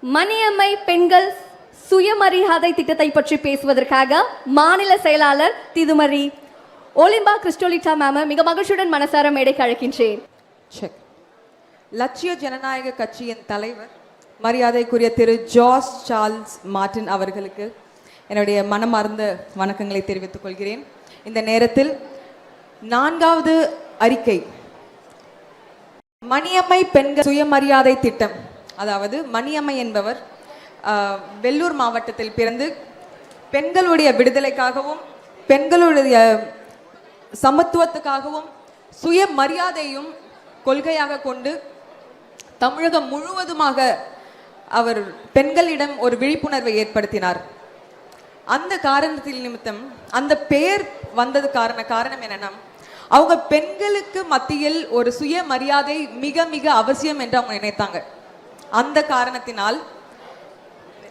மணியம்மை பெண்கள் சுயமரியாதை திட்டத்தை பற்றி பேசுவதற்காக மாநில செயலாளர் திதுமரி ஒலிம்பா கிறிஸ்டோலிட்டா மேம மிக மகிழ்ச்சியுடன் மனசார மேடைக்கு அழைக்கின்றேன். லட்சிய ஜனநாயக கட்சியின் தலைவர் மரியாதைக்குரிய திரு ஜார்ஜ் சார்ல்ஸ் மார்டின் அவர்களுக்கு என்னுடைய மனமார்ந்த வணக்கங்களை தெரிவித்துக் கொள்கிறேன். இந்த நேரத்தில் 4வது அறிக்கை மணியம்மை பெண்கள் சுயமரியாதை திட்டம். அதாவது மணியம்மை என்பவர் வெள்ளூர் மாவட்டத்தில் பிறந்து பெண்களுடைய விடுதலைக்காகவும் பெண்களுடைய சமத்துவத்துக்காகவும் சுயமரியாதையும் கொள்கையாக கொண்டு தமிழகம் முழுவதுமாக அவர் பெண்களிடம் ஒரு விழிப்புணர்வை ஏற்படுத்தினார். அந்த காரணத்தில் நிமித்தம் அந்த பெயர் வந்தது காரணம் என்னன்னா, அவங்க பெண்களுக்கு மத்தியில் ஒரு சுயமரியாதை மிக மிக அவசியம் என்று அவங்க நினைத்தாங்க. அந்த காரணத்தினால்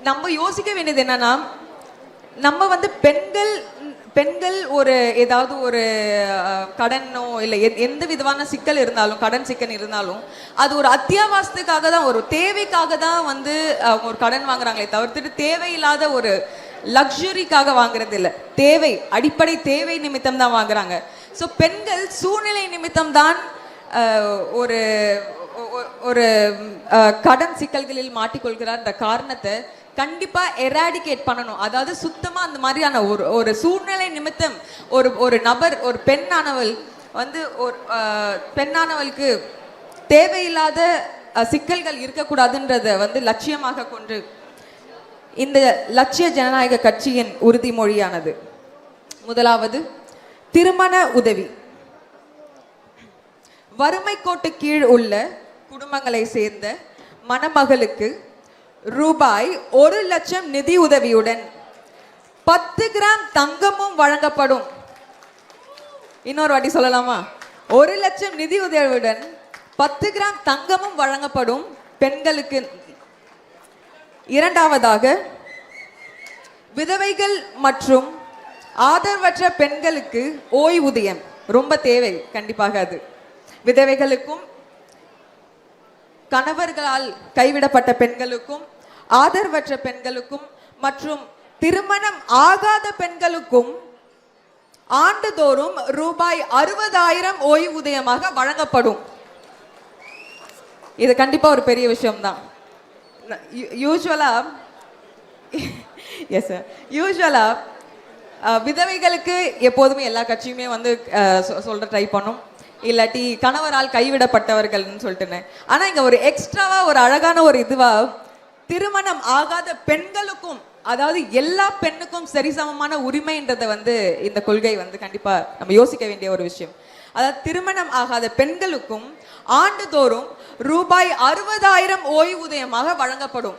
நம்ம யோசிக்க வேண்டியது என்னன்னா, நம்ம பெண்கள் ஒரு ஏதாவது ஒரு கடனோ இல்லை எந்த விதமான சிக்கல் இருந்தாலும், கடன் சிக்கல் இருந்தாலும், அது ஒரு அத்தியாவசியத்துக்காக தான், ஒரு தேவைக்காக தான் அவங்க ஒரு கடன் வாங்குறாங்களே தவிர்த்துட்டு தேவையில்லாத ஒரு லக்ஸுரிக்காக வாங்குறது இல்லை. தேவை, அடிப்படை தேவை நிமித்தம் தான் வாங்குறாங்க. ஸோ பெண்கள் சூழ்நிலை நிமித்தம் தான் ஒரு ஒரு கடன் சிக்கல்களில் மாட்டிக்கொள்கிறார். இந்த காரணத்தை கண்டிப்பா எராடிகேட் பண்ணணும். அதாவது சுத்தமா அந்த மாதிரியான ஒரு சூழ்நிலை நிமித்தம் ஒரு நபர், ஒரு பெண்ணானவள் ஒரு பெண்ணானவளுக்கு தேவையில்லாத சிக்கல்கள் இருக்கக்கூடாதுன்றத லட்சியமாக கொண்டு இந்த லட்சிய ஜனநாயக கட்சியின் உறுதிமொழியானது. முதலாவது, திருமண உதவி. வறுமை கோட்டு கீழ் உள்ள குடும்பங்களை சேர்ந்த மணமகளுக்கு ரூபாய் 1 லட்சம் நிதி உதவியுடன் 10 கிராம் தங்கமும் வழங்கப்படும். இன்னொரு வாட்டி சொல்லலாமா? 1 லட்சம் நிதி உதவியுடன் 10 கிராம் தங்கமும் வழங்கப்படும் பெண்களுக்கு. இரண்டாவதாக, விதவைகள் மற்றும் ஆதரவற்ற பெண்களுக்கு ஓய்வூதியம். ரொம்ப தேவை கண்டிப்பாக அது. விதவைகளுக்கும் கணவர்களால் கைவிடப்பட்ட பெண்களுக்கும் ஆதரவற்ற பெண்களுக்கும் மற்றும் திருமணம் ஆகாத பெண்களுக்கும் ஆண்டுதோறும் ரூபாய் 60,000 ஓய்வூதியமாக வழங்கப்படும். இது கண்டிப்பா ஒரு பெரிய விஷயம்தான். யூஸ்வலா விதவைகளுக்கு எப்போதுமே எல்லா கட்சியுமே சொல்ற ட்ரை பண்ணும், இல்லாட்டி கணவரால் கைவிடப்பட்டவர்கள்னு சொல்லிட்டுன்னு. ஆனா இங்க ஒரு எக்ஸ்ட்ராவா ஒரு அழகான ஒரு இதுவா திருமணம் ஆகாத பெண்களுக்கும், அதாவது எல்லா பெண்ணுக்கும் சரிசமமான உரிமைன்றத இந்த கொள்கை கண்டிப்பா நம்ம யோசிக்க வேண்டிய ஒரு விஷயம். அதாவது திருமணம் ஆகாத பெண்களுக்கும் ஆண்டுதோறும் ரூபாய் 60,000 ஓய்வூதியமாக வழங்கப்படும்.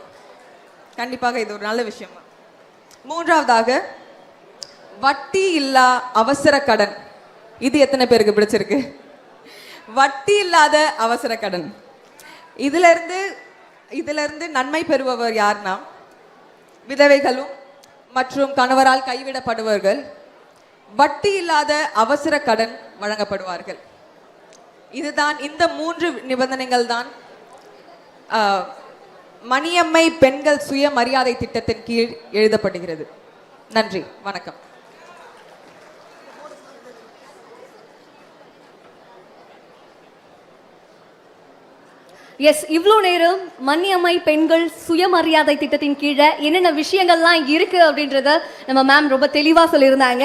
கண்டிப்பாக இது ஒரு நல்ல விஷயம். மூன்றாவதாக, வட்டி இல்லா அவசர கடன். இது எத்தனை பேருக்கு பிடிச்சிருக்கு? வட்டி இல்லாத அவசர கடன். இதுல இருந்து நன்மை பெறுபவர் யாருன்னா, விதவைகளும் மற்றும் கணவரால் கைவிடப்படுபவர்கள் வட்டி இல்லாத அவசர கடன் வழங்கப்படுவார்கள். இதுதான், இந்த 3 நிபந்தனைகள் தான் மணியம்மை பெண்கள் சுயமரியாதை திட்டத்தின் கீழ் எழுதப்படுகிறது. நன்றி, வணக்கம். எஸ், இவ்வளோ நேரம் மணியம்மை பெண்கள் சுயமரியாதை திட்டத்தின் கீழே என்னென்ன விஷயங்கள்லாம் இருக்கு அப்படின்றத நம்ம மேம் ரொம்ப தெளிவாக சொல்லியிருந்தாங்க.